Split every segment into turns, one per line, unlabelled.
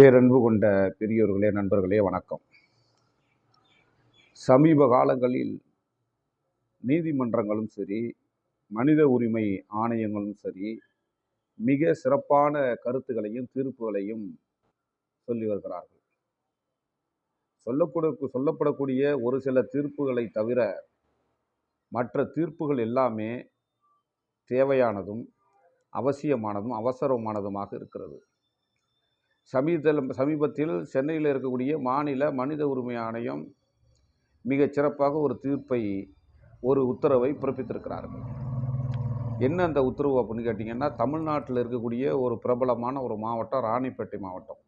பேரன்பு கொண்ட பெரியோர்களே, நண்பர்களே, வணக்கம். சமீப காலங்களில் நீதிமன்றங்களும் சரி, மனித உரிமை ஆணையங்களும் சரி, மிக சிறப்பான கருத்துக்களையும் தீர்ப்புகளையும் சொல்லி வருகிறார்கள். சொல்லப்படக்கூடிய ஒரு சில தீர்ப்புகளை தவிர மற்ற தீர்ப்புகள் எல்லாமே தேவையானதும் அவசியமானதும் அவசரமானதுமாக இருக்கிறது. சமீபத்தில் சென்னையில் இருக்கக்கூடிய மாநில மனித உரிமை ஆணையம் மிகச் சிறப்பாக ஒரு உத்தரவை பிறப்பித்திருக்கிறார்கள். என்ன அந்த உத்தரவு அப்படின்னு கேட்டிங்கன்னா, தமிழ்நாட்டில் இருக்கக்கூடிய ஒரு பிரபலமான ஒரு மாவட்டம் ராணிப்பேட்டை மாவட்டம்.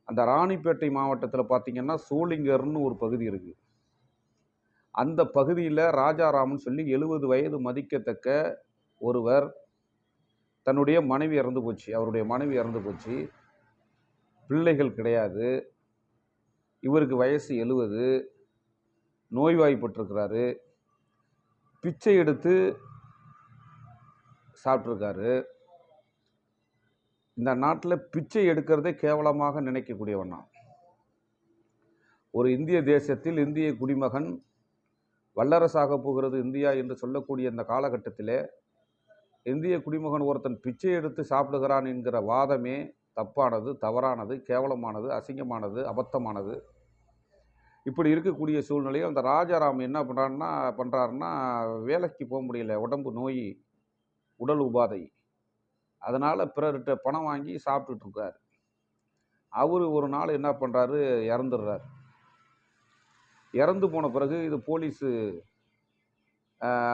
அந்த ராணிப்பேட்டை மாவட்டத்தில் பார்த்திங்கன்னா சோளிங்கர்னு ஒரு பகுதி இருக்குது. அந்த பகுதியில் ராஜாராம்னு சொல்லி 70 வயது மதிக்கத்தக்க ஒருவர் தன்னுடைய மனைவி இறந்து போச்சு. அவருடைய மனைவி இறந்து போச்சு. பிள்ளைகள் கிடையாது. இவருக்கு வயசு 70. நோய்வாய்ப்பட்டிருக்கிறாரு. பிச்சை எடுத்து சாப்பிட்ருக்காரு. இந்த நாட்டில் பிச்சை எடுக்கிறதே கேவலமாக நினைக்கக்கூடியவன் நான். ஒரு இந்திய தேசத்தில் இந்திய குடிமகன் வல்லரசாக போகிறது இந்தியா என்று சொல்லக்கூடிய இந்த காலகட்டத்தில் இந்திய குடிமகன் ஒருத்தன் பிச்சை எடுத்து சாப்பிடுகிறான் என்கிற வாதமே தப்பானது, தவறானது, கேவலமானது, அசிங்கமானது, அபத்தமானது. இப்படி இருக்கக்கூடிய சூழ்நிலையில் அந்த ராஜாராம் என்ன பண்ணுறாருன்னா வேலைக்கு போக முடியல, உடம்பு நோய், உடல் உபாதை. அதனால் பிறர்கிட்ட பணம் வாங்கி சாப்பிட்டுட்ருக்கார். அவர் ஒரு நாள் என்ன பண்ணுறாரு, இறந்துடுறார். இறந்து போன பிறகு இது போலீஸு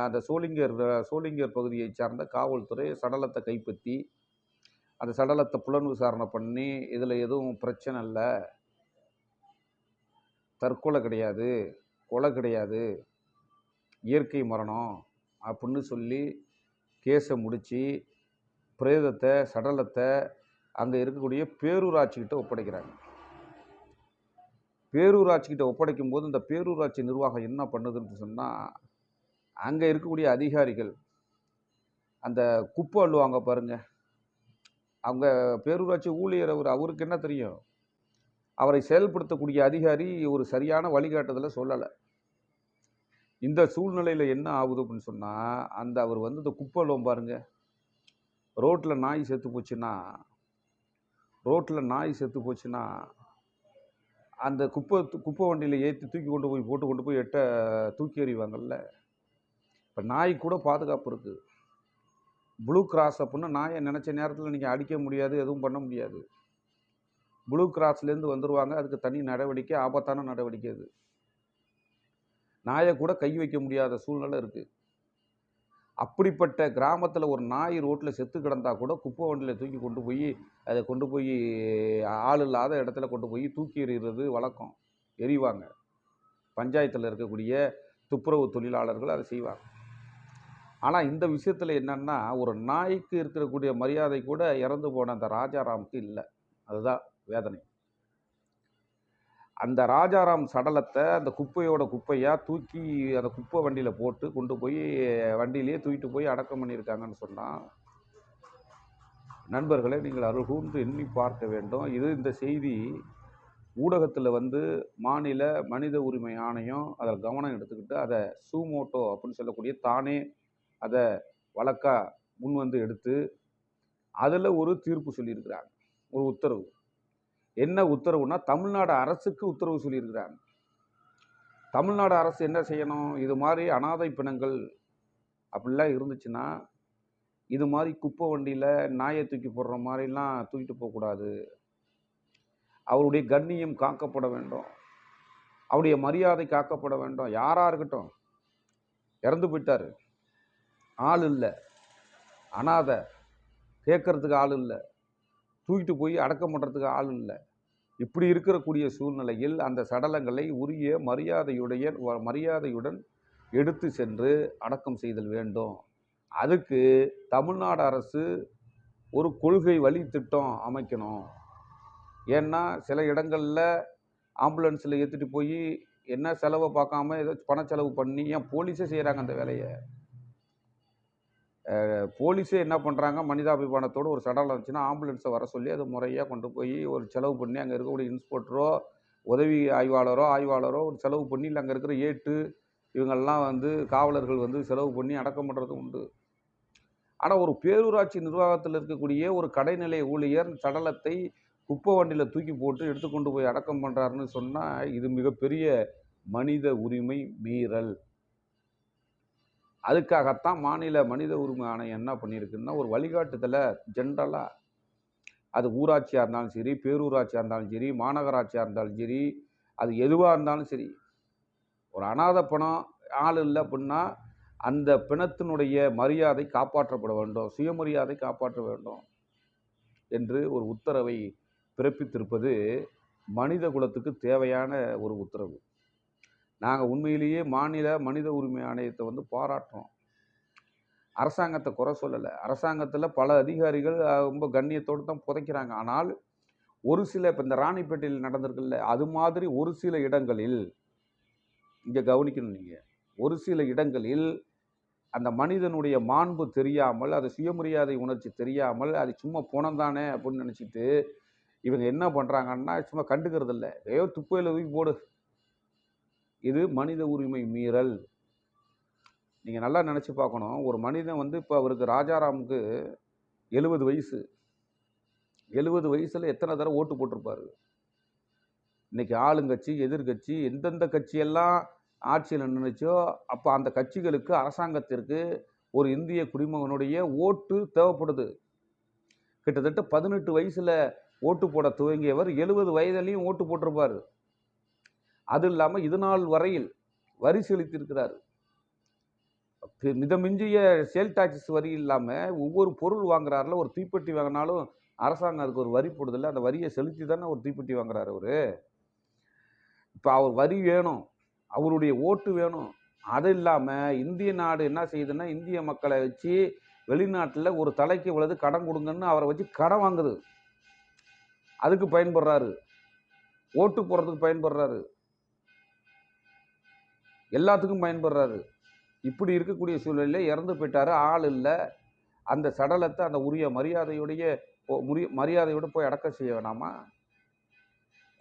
அந்த சோளிங்கர் பகுதியை சார்ந்த காவல்துறை சடலத்தை கைப்பற்றி அந்த சடலத்தை புலன் விசாரணை பண்ணி இதில் எதுவும் பிரச்சனை இல்லை, தற்கொலை கிடையாது, கொலை கிடையாது, இயற்கை மரணம் அப்படின்னு சொல்லி கேஸை முடித்து பிரேதத்தை சடலத்தை அங்கே இருக்கக்கூடிய பேரூராட்சிக்கிட்ட ஒப்படைக்கிறாங்க. பேரூராட்சிக்கிட்ட ஒப்படைக்கும் போது இந்த பேரூராட்சி நிர்வாகம் என்ன பண்ணுதுன்னு சொன்னால், அங்கே இருக்கக்கூடிய அதிகாரிகள் அந்த குப்பை அள்ளுவாங்க பாருங்க, அவங்க பேரூராட்சி ஊழியர் அவருக்கு என்ன தெரியும்? அவரை செயல்படுத்தக்கூடிய அதிகாரி ஒரு சரியான வழிகாட்டுதலை சொல்லலை. இந்த சூழ்நிலையில் என்ன ஆகுது அப்படின்னு சொன்னால், அவர் இந்த குப்பை அள்ளுவோம் பாருங்க, ரோட்டில் நாய் செத்து போச்சுன்னா அந்த குப்பை வண்டியில் ஏற்றி தூக்கி கொண்டு போய் தூக்கி எறிவாங்கல்ல. இப்போ நாய் கூட பாதுகாப்பு இருக்குது. ப்ளூ கிராஸ் அப்படின்னு நாயை நினச்ச நேரத்தில் நீங்கள் அடிக்க முடியாது, எதுவும் பண்ண முடியாது. ப்ளூ கிராஸ்லேருந்து வந்துடுவாங்க. அதுக்கு தனி நடவடிக்கை, ஆபத்தான நடவடிக்கை. அது நாயை கூட கை வைக்க முடியாத சூழ்நிலை இருக்குது. அப்படிப்பட்ட கிராமத்தில் ஒரு நாய் ரோட்டில் செத்து கிடந்தால் கூட குப்பை வண்டியில் தூக்கி கொண்டு போய் ஆள் இல்லாத இடத்துல கொண்டு போய் தூக்கி எறிகிறது வழக்கம். எறிவாங்க. பஞ்சாயத்தில் இருக்கக்கூடிய துப்புரவு தொழிலாளர்கள் அதை செய்வாங்க. ஆனால் இந்த விஷயத்தில் என்னென்னா, ஒரு நாய்க்கு இருக்கக்கூடிய மரியாதை கூட இறந்து போன அந்த ராஜாராமுக்கு இல்லை. அதுதான் வேதனை. அந்த ராஜாராம் சடலத்தை அந்த குப்பையாக தூக்கி அந்த குப்பை வண்டியில் போட்டு கொண்டு போய் வண்டியிலேயே தூக்கிட்டு போய் அடக்கம் பண்ணியிருக்காங்கன்னு சொன்னால், நண்பர்களை நீங்கள் அருகூர்ந்து எண்ணி பார்க்க வேண்டும். இந்த செய்தி ஊடகத்தில் மாநில மனித உரிமை ஆணையம் அதில் கவனம் எடுத்துக்கிட்டு அதை சூமோட்டோ அப்படின்னு சொல்லக்கூடிய தானே அதை வழக்காக எடுத்து அதில் ஒரு தீர்ப்பு சொல்லியிருக்கிறாங்க, ஒரு உத்தரவு. என்ன உத்தரவுனா, தமிழ்நாடு அரசுக்கு உத்தரவு சொல்லியிருக்கிறாங்க. தமிழ்நாடு அரசு என்ன செய்யணும்? இது மாதிரி அனாதை பிணங்கள் அப்படிலாம் இருந்துச்சுன்னா, இது மாதிரி குப்பை வண்டியில் நாயை தூக்கி போடுற மாதிரிலாம் தூக்கிட்டு போகக்கூடாது. அவருடைய கண்ணியம் காக்கப்பட வேண்டும், அவருடைய மரியாதை காக்கப்பட வேண்டும். யாராக இருக்கட்டும், இறந்து போயிட்டார், ஆள் இல்லை, அனாதை, கேட்கறதுக்கு ஆள் இல்லை, தூக்கிட்டு போய் அடக்கம் பண்ணுறதுக்கு ஆள் இல்லை. இப்படி இருக்கக்கூடிய சூழ்நிலையில் அந்த சடலங்களை உரிய மரியாதையுடன் எடுத்து சென்று அடக்கம் செய்தல் வேண்டும். அதுக்கு தமிழ்நாடு அரசு ஒரு கொள்கை வழி திட்டம் அமைக்கணும். ஏன்னா சில இடங்களில் ஆம்புலன்ஸில் ஏற்றிட்டு போய் என்ன செலவை பார்க்காம ஏதோ பண செலவு பண்ணி, ஏன் போலீஸே செய்கிறாங்க அந்த வேலையை. போலீஸே என்ன பண்ணுறாங்க, மனிதாபிமானத்தோடு ஒரு சடலம் இருந்துச்சுன்னா ஆம்புலன்ஸை வர சொல்லி அதை முறையாக கொண்டு போய் ஒரு செலவு பண்ணி அங்கே இருக்கக்கூடிய இன்ஸ்பெக்டரோ உதவி ஆய்வாளரோ ஒரு செலவு பண்ணி, இல்லை அங்கே இருக்கிற ஏட்டு இவங்கெல்லாம் வந்து காவலர்கள் வந்து செலவு பண்ணி அடக்கம் பண்ணுறது உண்டு. ஆனால் ஒரு பேரூராட்சி நிர்வாகத்தில் இருக்கக்கூடிய ஒரு கடைநிலை ஊழியர் சடலத்தை குப்பை வண்டியில் தூக்கி போட்டு எடுத்துக்கொண்டு போய் அடக்கம் பண்ணுறாருன்னு சொன்னால் இது மிகப்பெரிய மனித உரிமை மீறல். அதுக்காகத்தான் மாநில மனித உரிமை ஆணையம் என்ன பண்ணியிருக்குன்னா ஒரு வழிகாட்டுதலை ஜென்ரலாக, அது ஊராட்சியாக இருந்தாலும் சரி, பேரூராட்சியாக இருந்தாலும் சரி, மாநகராட்சியாக இருந்தாலும் சரி, அது எதுவாக இருந்தாலும் சரி, ஒரு அனாதை பணம் ஆள் இல்லை அப்படின்னா அந்த பிணத்தினுடைய மரியாதை காப்பாற்றப்பட வேண்டும், சுயமரியாதை காப்பாற்ற வேண்டும் என்று ஒரு உத்தரவை பிறப்பித்திருப்பது மனித குலத்துக்கு தேவையான ஒரு உத்தரவு. நாங்கள் உண்மையிலேயே மாநில மனித உரிமை ஆணையத்தை வந்து பாராட்டுறோம். அரசாங்கத்தை குறை சொல்லலை. அரசாங்கத்தில் பல அதிகாரிகள் ரொம்ப கண்ணியத்தோடு தான் புதைக்கிறாங்க. ஆனால் ஒரு சில, இப்போ இந்த ராணிப்பேட்டையில் நடந்திருக்குல்ல, அது மாதிரி ஒரு சில இடங்களில் இங்கே கவனிக்கணும். நீங்கள் ஒரு சில இடங்களில் அந்த மனிதனுடைய மாண்பு தெரியாமல், அது சுயமரியாதை உணர்ச்சி தெரியாமல், அது சும்மா போனந்தானே அப்படின்னு நினச்சிட்டு இவங்க என்ன பண்ணுறாங்கன்னா சும்மா கண்டுக்கிறது இல்லை. ஏதோ துப்பையில் தூக்கி போடு. இது மனித உரிமை மீறல். நீங்கள் நல்லா நினச்சி பார்க்கணும். ஒரு மனிதன் வந்து இப்போ அவருக்கு ராஜாராமுக்கு 70 வயசு. 70 வயசில் எத்தனை தடவை ஓட்டு போட்டிருப்பாரு. இன்றைக்கி ஆளுங்கட்சி எதிர்கட்சி எந்தெந்த கட்சியெல்லாம் ஆட்சியில் நின்றுச்சோ அப்போ அந்த கட்சிகளுக்கு, அரசாங்கத்திற்கு ஒரு இந்திய குடிமகனுடைய ஓட்டு தேவைப்படுது. கிட்டத்தட்ட 18 வயசில் ஓட்டு போட துவங்கியவர் 70 வயதிலையும் ஓட்டு போட்டிருப்பார். அது இல்லாமல் இது நாள் வரையில் வரி செலுத்தியிருக்கிறார். மிதமிஞ்சிய சேல் டாக்ஸ் வரி இல்லாமல் ஒவ்வொரு பொருள் வாங்குறாருல, ஒரு தீப்பெட்டி வாங்கினாலும் அரசாங்கம் அதுக்கு ஒரு வரி போடுதில்லை. அந்த வரியை செலுத்தி தானே ஒரு தீப்பெட்டி வாங்குறாரு அவர். இப்போ அவர் வரி வேணும், அவருடைய ஓட்டு வேணும். அது இல்லாமல் இந்திய நாடு என்ன செய்யுதுன்னா, இந்திய மக்களை வச்சு வெளிநாட்டில் ஒரு தலைக்கு இவ்வளவு கடன் கொடுங்கன்னு அவரை வச்சு கடன் வாங்குது. அதுக்கு பயன்படுறாரு, ஓட்டு போடுறதுக்கு பயன்படுறாரு, எல்லாத்துக்கும் பயன்படுறாரு. இப்படி இருக்கக்கூடிய சூழ்நிலையில் இறந்து போயிட்டாரு, ஆள் இல்லை. அந்த சடலத்தை அந்த உரிய மரியாதையோடு போய் அடக்கம் செய்ய வேணாமா?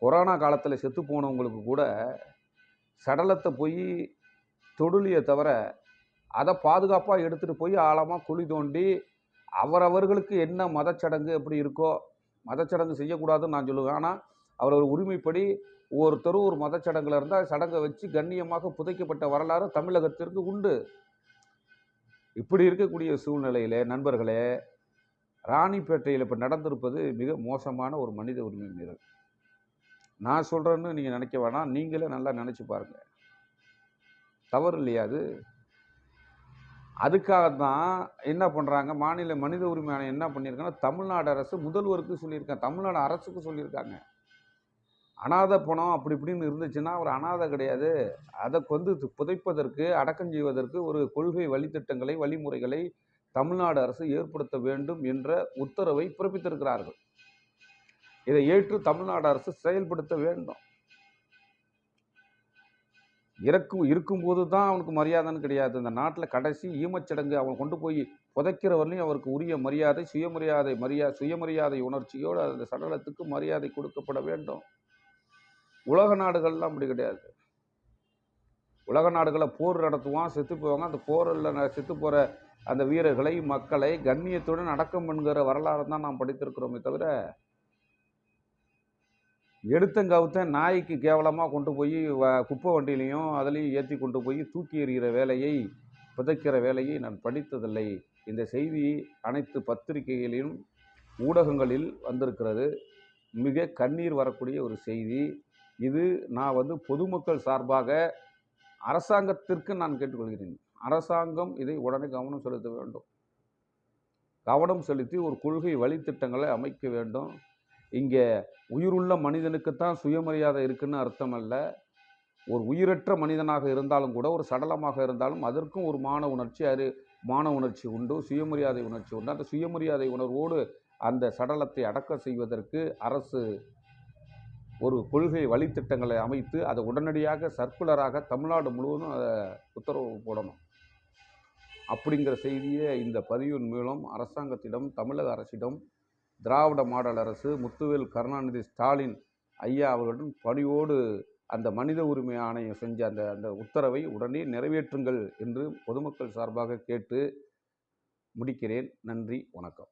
கொரோனா காலத்தில் செத்து போனவங்களுக்கு கூட சடலத்தை போய் தொடுலியை தவிர அதை பாதுகாப்பாக எடுத்துகிட்டு போய் ஆழமாக குழி தோண்டி அவரவர்களுக்கு என்ன மதச்சடங்கு எப்படி இருக்கோ, மதச்சடங்கு செய்யக்கூடாதுன்னு நான் சொல்லுவேன். ஆனால் அவரவர் உரிமைப்படி ஒவ்வொருத்தரும் ஒரு மதச்சடங்கில் இருந்தால் சடங்கை வச்சு கண்ணியமாக புதைக்கப்பட்ட வரலாறு தமிழகத்திற்கு உண்டு. இப்படி இருக்கக்கூடிய சூழ்நிலையிலே நண்பர்களே, ராணிப்பேட்டையில் இப்போ நடந்திருப்பது மிக மோசமான ஒரு மனித உரிமை மீறல். நான் சொல்கிறேன்னு நீங்கள் நினைக்க வேணாம், நீங்களே நல்லா நினச்சி பாருங்கள். தவறு இல்லையா அது? அதுக்காகத்தான் என்ன பண்ணுறாங்க, மாநில மனித உரிமை ஆணையம் என்ன பண்ணியிருக்காங்கன்னா, தமிழ்நாடு அரசு முதல்வருக்கு சொல்லியிருக்காங்க, தமிழ்நாடு அரசுக்கு சொல்லியிருக்காங்க. அனாதை பணம் அப்படி இப்படின்னு இருந்துச்சுன்னா ஒரு அனாதை கிடையாது. அதை வந்து புதைப்பதற்கு, அடக்கம் செய்வதற்கு ஒரு கொள்கை வழித்திட்டங்களை, வழிமுறைகளை தமிழ்நாடு அரசு ஏற்படுத்த வேண்டும் என்ற உத்தரவை பிறப்பித்திருக்கிறார்கள். இதை ஏற்று தமிழ்நாடு அரசு செயல்படுத்த வேண்டும். இருக்கும்போது தான் அவனுக்கு மரியாதைன்னு கிடையாது. இந்த நாட்டில் கடைசி ஈமச்சடங்கு அவன் கொண்டு போய் புதைக்கிறவர்களையும் அவருக்கு உரிய மரியாதை, சுயமரியாதை உணர்ச்சியோடு அந்த சடலத்துக்கு மரியாதை கொடுக்கப்பட வேண்டும். உலக நாடுகள்லாம் அப்படி கிடையாது. உலக நாடுகளில் போர் நடத்துவான், செத்து போவாங்க. அந்த போரில் செத்து போகிற அந்த வீரர்களை, மக்களை கண்ணியத்துடன் அடக்கம் பண்ணுகிற வரலாறு தான் நாம் படித்திருக்கிறோமே தவிர, எடுத்தங்கவுத்தன் நாய்க்கு கேவலமாக கொண்டு போய் குப்பை வண்டியிலையும் அதுலேயும் ஏற்றி கொண்டு போய் தூக்கி எறிகிற வேலையை, புதைக்கிற வேலையை நான் படித்ததில்லை. இந்த செய்தி அனைத்து பத்திரிகைகளிலும் ஊடகங்களில் வந்திருக்கிறது. மிக கண்ணீர் வரக்கூடிய ஒரு செய்தி இது. நான் வந்து பொதுமக்கள் சார்பாக அரசாங்கத்திற்கு நான் கேட்டுக்கொள்கிறேன். அரசாங்கம் இதை உடனே கவனம் செலுத்த வேண்டும். கவனம் செலுத்தி ஒரு கொள்கை வழித்திட்டங்களை அமைக்க வேண்டும். இங்கே உயிருள்ள மனிதனுக்குத்தான் சுயமரியாதை இருக்குன்னு அர்த்தம் அல்ல. ஒரு உயிரற்ற மனிதனாக இருந்தாலும் கூட, ஒரு சடலமாக இருந்தாலும் அதற்கும் ஒரு மான உணர்ச்சி உண்டு, சுயமரியாதை உணர்ச்சி உண்டு. அந்த சுயமரியாதை உணர்வோடு அந்த சடலத்தை அடக்கம் செய்வதற்கு அரசு ஒரு கொள்கை வழித்திட்டங்களை அமைத்து அதை உடனடியாக சர்க்குலராக தமிழ்நாடு முழுவதும் அதை உத்தரவு போடணும். அப்படிங்கிற செய்தியை இந்த பதிவின் மூலம் அரசாங்கத்திடம், தமிழக அரசிடம், திராவிட மாடல் அரசு, முத்துவேல் கருணாநிதி ஸ்டாலின் ஐயா அவர்களுடன் பணியோடு அந்த மனித உரிமை ஆணையம் செஞ்ச அந்த உத்தரவை உடனே நிறைவேற்றுங்கள் என்று பொதுமக்கள் சார்பாக கேட்டு முடிக்கிறேன். நன்றி, வணக்கம்.